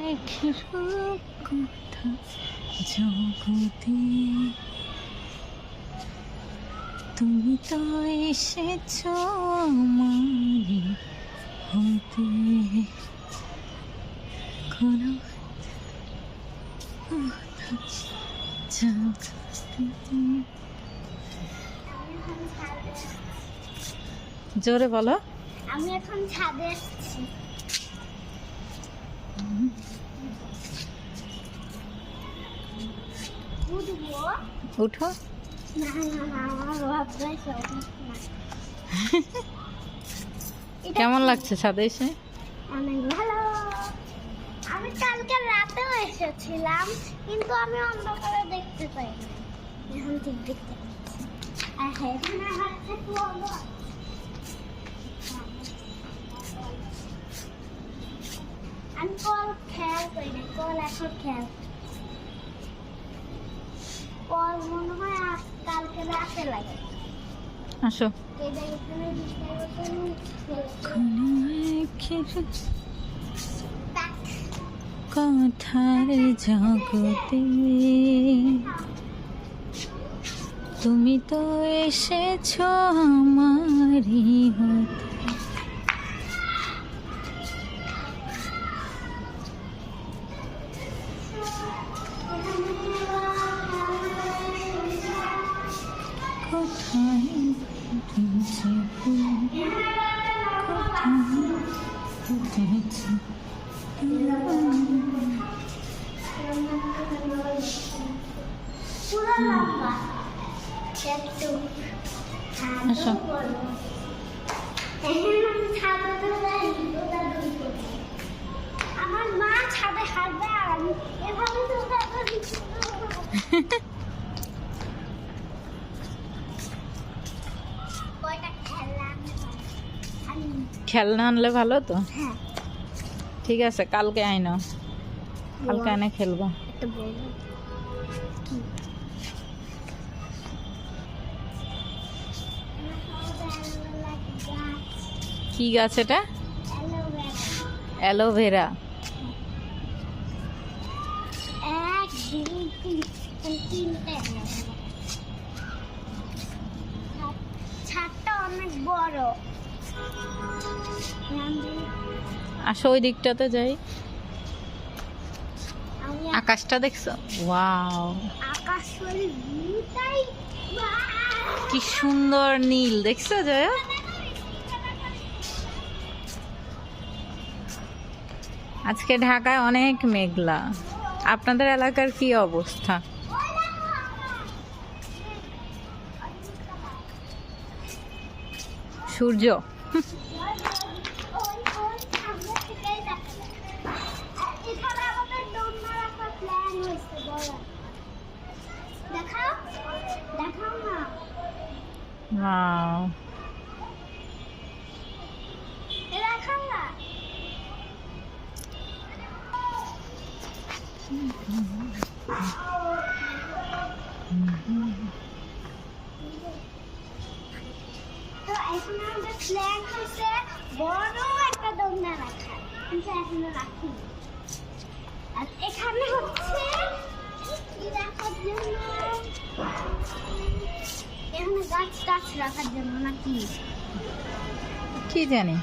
এক রূপকথা জগতে, তুমি তো এসেছ আমারই হতে, কোনো জোরে বলো। আমি এখন ছাদে এসেছি। উঠো। কেমন লাগছে ছাদে এসে? অনেক ভালো। আমি কালকে রাতেও এসেছিলাম, কিন্তু আমি অন্ধকারে দেখতে পাইনি। এখন ঠিক দেখতে পাচ্ছি। আর এখানে হাঁটতে খুব অন্ধকার। আমি কল খেয়াল করি না, কল এখন খেয়াল কল মনে হয় কালকে রাতে লাগে। আসো। কথার জগতে তুমি তো এসেছ আমারই হতে, কোথায় ফুটেছে ফুল, কোথায় ফুটেছে আসো। আমার মা ছাদে হাঁটবে আর আমি এভাবে খেলনা আনলে ভালো তো। হ্যাঁ ঠিক আছে, কালকে আইনো, কালকে এনে খেলবো। একটা বড় কি গাছ এটা? অ্যালোভেরা। এক দুই তিনটে ছাদটা অনেক বড়। আসো ওই দিকটাতে যাই। আকাশটা দেখছো? ওয়াও, আকাশ ভিউটাই কি সুন্দর নীল, দেখছো জয়া? আজকে ঢাকায় অনেক মেঘলা। আপনাদের এলাকার কি অবস্থা? সূর্য ওয়াও, তো এখন আমাদের প্ল্যান হচ্ছে বড় একটা দোলনা রাখা, কিন্তু এখনো রাখিনি। আর এখানে হচ্ছে কি রাখার জন্য, এখানে গাছ গাছ রাখার জন্য নাকি কি জানি,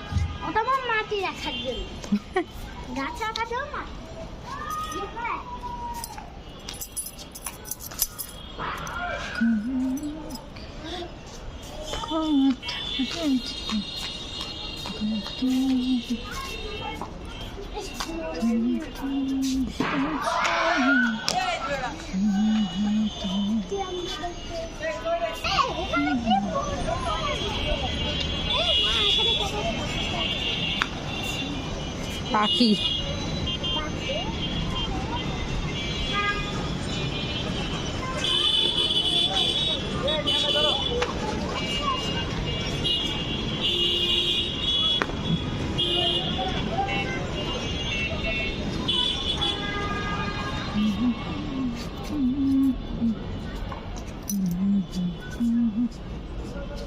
অথবা মাটি রাখার জন্য। গাছ রাখার জন্য পাখি।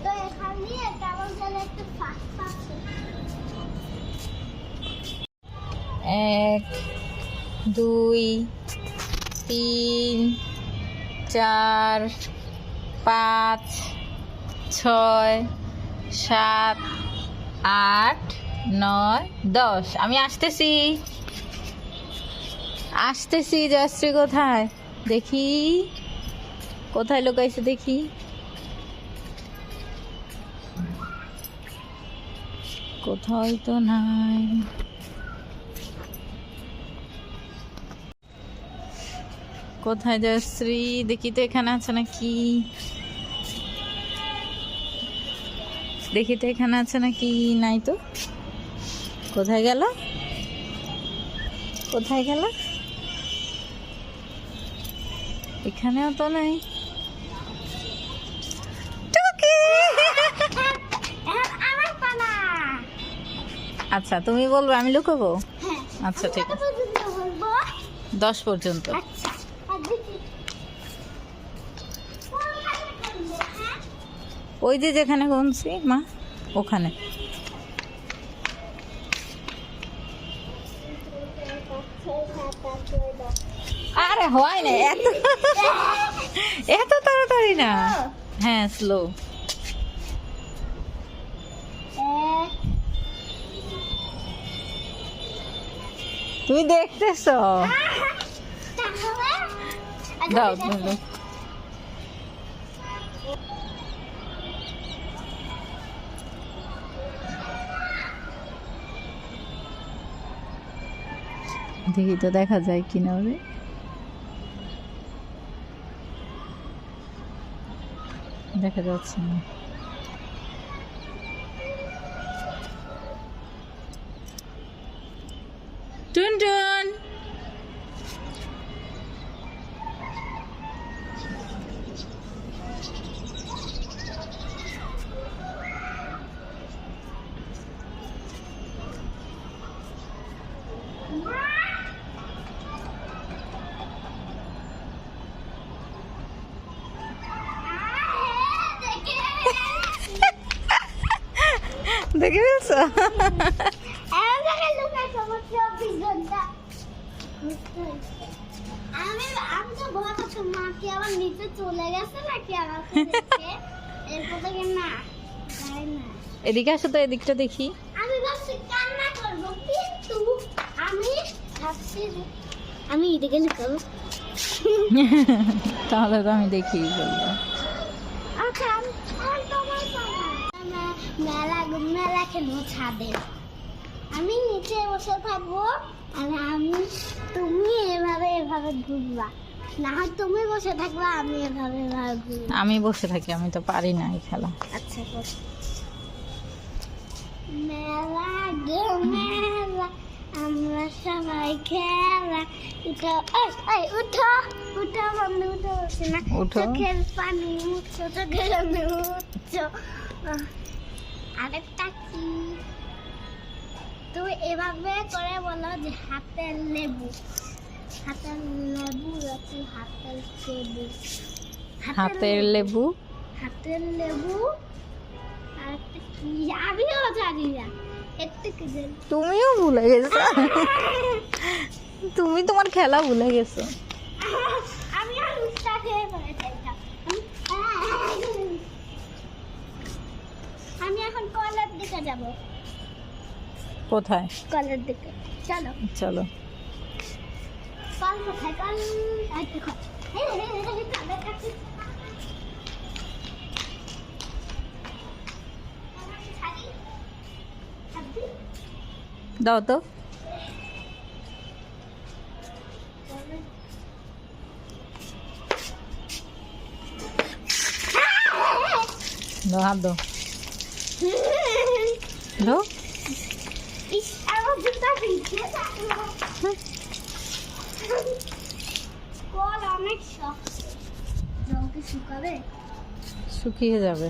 তো এখানে কেমন যেন একটু ফাঁক ফাঁক 2 3 4 5 6 7 8 9 10। আমি আসতেছি আসতেছি। জয়শ্রী কোথায় দেখি, কোথায় লুকাইছে দেখি। কোথায় তো নাই। কোথায় জয়শ্রী দেখি তো, এখানে আছে নাকি, দেখি তো এখানে আছে নাকি। নাই তো, কোথায় গেল, কোথায় গেল, এখানেও তো নাই। টুকি! আমার পালা। আচ্ছা তুমি বলবে, আমি লুকাবো। হ্যাঁ, আচ্ছা ঠিক আছে, পর্যন্ত বলবো। 10 পর্যন্ত। আচ্ছা, আর দেখি কোনখানে করবো, হ্যাঁ? ওই যে যেখানে গুনছি মা, ওখানে। আরে হয় না, এত এত তাড়াতাড়ি না। হ্যাঁ, স্লো। তুমি দেখতেছো? দাও তুমি দাও। দেখি তো দেখা যায় কিনা। ওরে দেখা যাচ্ছে না। টুনটুন, দেখে ফেলছো? আমি তো ভয় করছি মা কি আবার নিচে চলে গেছে নাকি আমার থেকে। এরপর থেকে না যাই না। এদিকে আসো তো, এদিকটা দেখি। আমি ভাবছি কান্না করবো, কিন্তু আমি ভাবছি যে আমি এদিকে লুকাবো। তাহলে তো আমি দেখি বলবো। আচ্ছা, আর তোমার পালা। মেলা মেলা খেলবো ছাদে। আমি নিচে বসে থাকবো, আর তুমি এভাবে ঘুরবা। না হয় তুমি বসে থাকবা, আমি এভাবে ঘুরবো। আমি বসে থাকি, আমি তো পারি না এই খেলা। আচ্ছা, মেলা গো মেলা, আমরা সবাই খেলা। উঠো, এই উঠো উঠো বন্ধু, উঠো বলছি না। উঠো। চোখের পানি মুছো, চোখের পানি মুছো। আরেকটা কি, তুমি এভাবে করে বলো যে হাতের লেবু, হাতের লেবু আছে, হাতের লেবু, হাতের লেবু, হাতের লেবু। আর একটা কি আমিও জানি না, একটু কি জানি। তুমিও ভুলে গেছো। তুমি তোমার খেলা ভুলে গেছো। আমি আর উস্তা খেয়ে ফেলেছিলাম। আমি এখন কলের দিকে যাব। কোথায়? কলের দিকে চলো। চলো। কল কোথায়? কল এই দেখো। দাও তো। দাও, হাত দাও। দাও। ইস, আমার জুতা ভিজে থাকলো। কল অনেক শক্ত, জলকে শুকাবে। শুকিয়ে যাবে।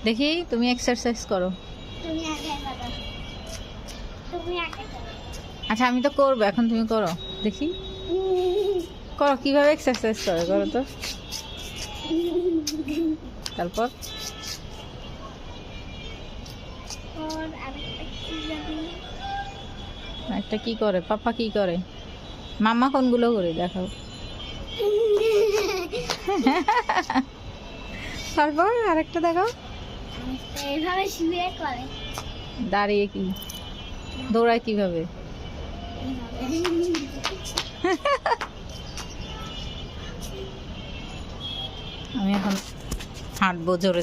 দেখি তুমি এক্সারসাইজ করো। তুমি আগে করো, তুমি আগে করো। আচ্ছা আমি তো করবো, এখন তুমি করো দেখি। করো, কিভাবে এক্সারসাইজ করো, করো তো। তারপর আর আরেকটা কি জানি, একটা কি করে, পাপা কি করে, মাম্মা কোনগুলো করে দেখাও। তারপর আরেকটা দেখাও। এইভাবে শুয়ে করে, দাঁড়িয়ে কি দৌড়ায় কিভাবে? আমি এখন হাঁটবো জোরে।